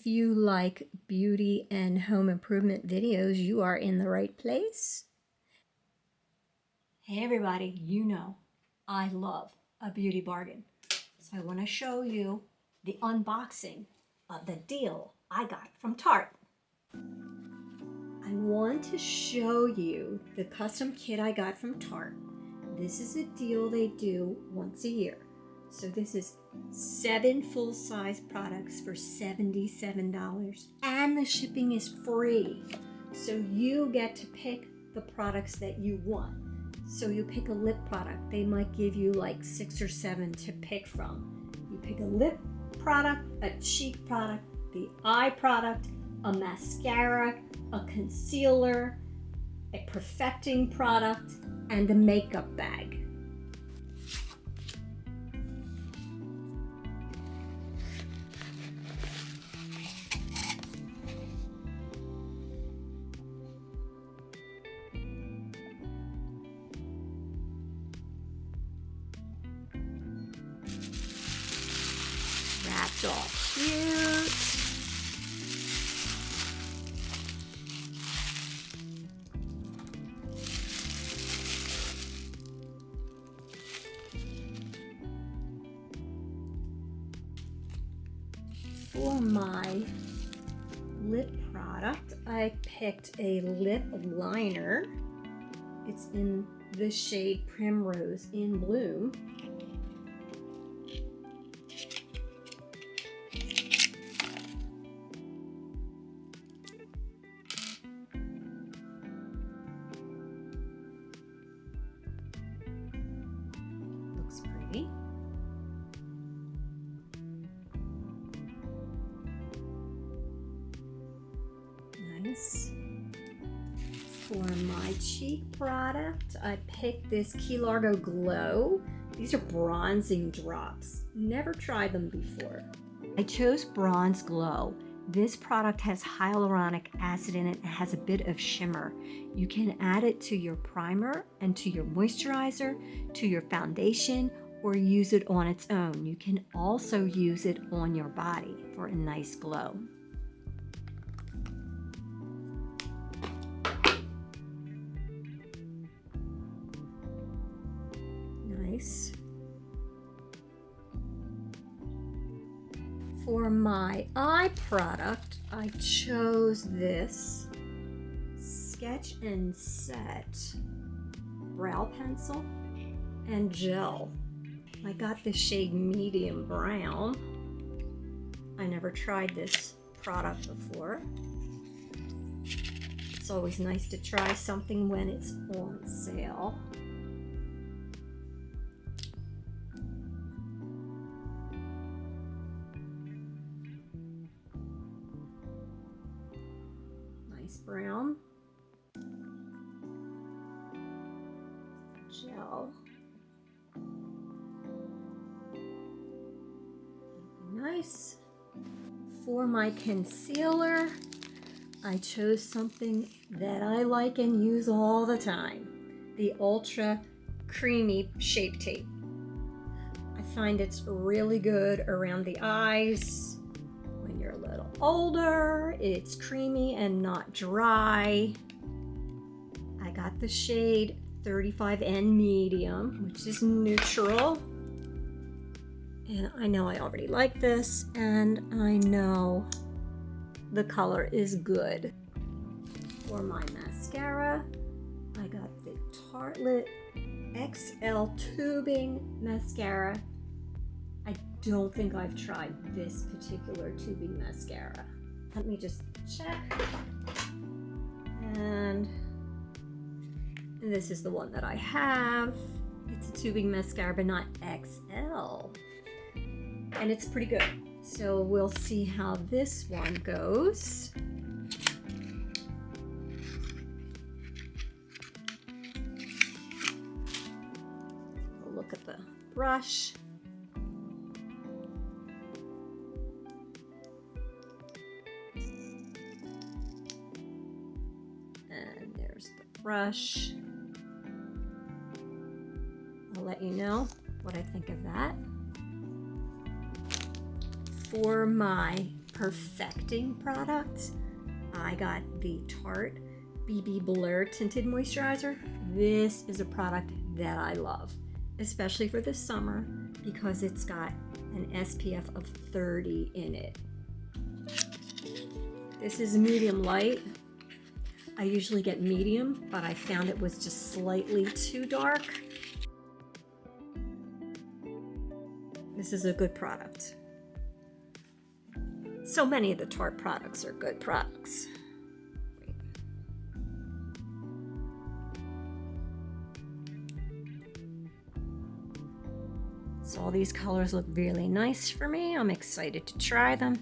you like beauty and home improvement videos, you are in the right place. Hey everybody, you know I love a beauty bargain. So I want to show you the unboxing of the deal I got from Tarte. I want to show you the custom kit I got from Tarte. This is a deal they do once a year. So this is 7 full-size products for $77, and the shipping is free. So you get to pick the products that you want. So you pick a lip product, they might give you like 6 or 7 to pick from. You pick a lip product, a cheek product, the eye product, a mascara, a concealer, a perfecting product, and a makeup bag. Wrapped all cute. For my lip product, I picked a lip liner. It's in the shade Primrose in Bloom. Looks pretty. Nice. For my cheek product, I picked this Key Largo Glow. These are bronzing drops. Never tried them before. I chose Bronze Glow. This product has hyaluronic acid in it and has a bit of shimmer. You can add it to your primer and to your moisturizer, to your foundation, or use it on its own. You can also use it on your body for a nice glow. Nice. For my eye product, I chose this Sketch and Set brow pencil and gel. I got the shade medium brown. I never tried this product before. It's always nice to try something when it's on sale. Brown gel. Nice. For my concealer, I chose something that I like and use all the time, the Ultra Creamy Shape Tape. I find it's really good around the eyes. When you're a little older, it's creamy and not dry. I got the shade 35N Medium, which is neutral. And I know I already like this, and I know the color is good. For my mascara, I got the Tarte XL Tubing Mascara. I don't think I've tried this particular tubing mascara. Let me just check. And this is the one that I have. It's a tubing mascara, but not XL. And it's pretty good. So we'll see how this one goes. We'll look at the brush. And there's the brush. I'll let you know what I think of that. For my perfecting product. I got the Tarte BB Blur Tinted Moisturizer. This is a product that I love, especially for the summer because it's got an SPF of 30 in it. This is medium light. I usually get medium, but I found it was just slightly too dark. This is a good product. So many of the Tarte products are good products. So all these colors look really nice for me. I'm excited to try them.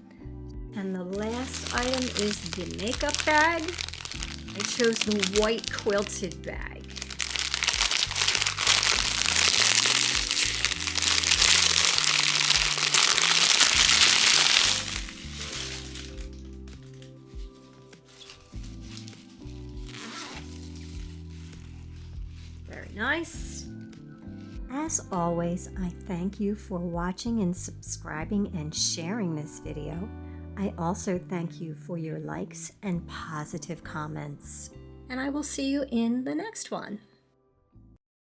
And the last item is the makeup bag. I chose the white quilted bag. Very nice. As always, I thank you for watching and subscribing and sharing this video. I also thank you for your likes and positive comments. And I will see you in the next one.